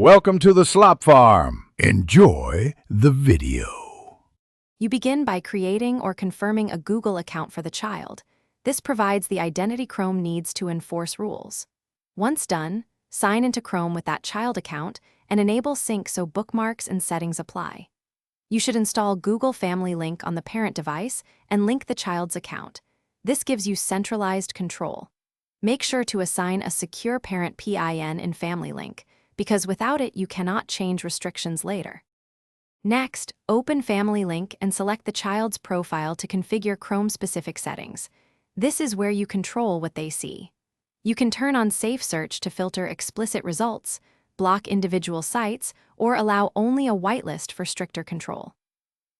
Welcome to the Slop Farm. Enjoy the video. You begin by creating or confirming a Google account for the child. This provides the identity Chrome needs to enforce rules. Once done, sign into Chrome with that child account and enable sync so bookmarks and settings apply. You should install Google Family Link on the parent device and link the child's account. This gives you centralized control. Make sure to assign a secure parent PIN in Family Link, because without it you cannot change restrictions later. Next, open Family Link and select the child's profile to configure Chrome-specific settings. This is where you control what they see. You can turn on Safe Search to filter explicit results, block individual sites, or allow only a whitelist for stricter control.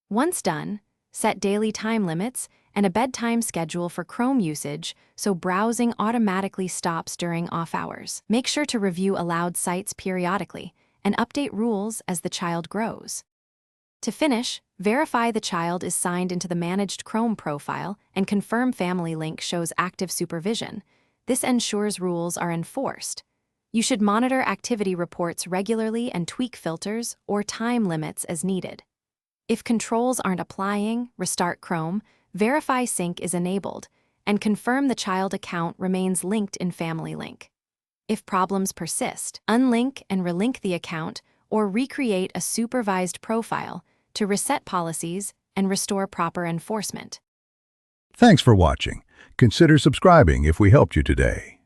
Once done, set daily time limits and a bedtime schedule for Chrome usage so browsing automatically stops during off hours. Make sure to review allowed sites periodically and update rules as the child grows. To finish, verify the child is signed into the managed Chrome profile and confirm Family Link shows active supervision. This ensures rules are enforced. You should monitor activity reports regularly and tweak filters or time limits as needed. If controls aren't applying, restart Chrome, verify sync is enabled, and confirm the child account remains linked in Family Link. If problems persist, unlink and relink the account or recreate a supervised profile to reset policies and restore proper enforcement. Thanks for watching. Consider subscribing if we helped you today.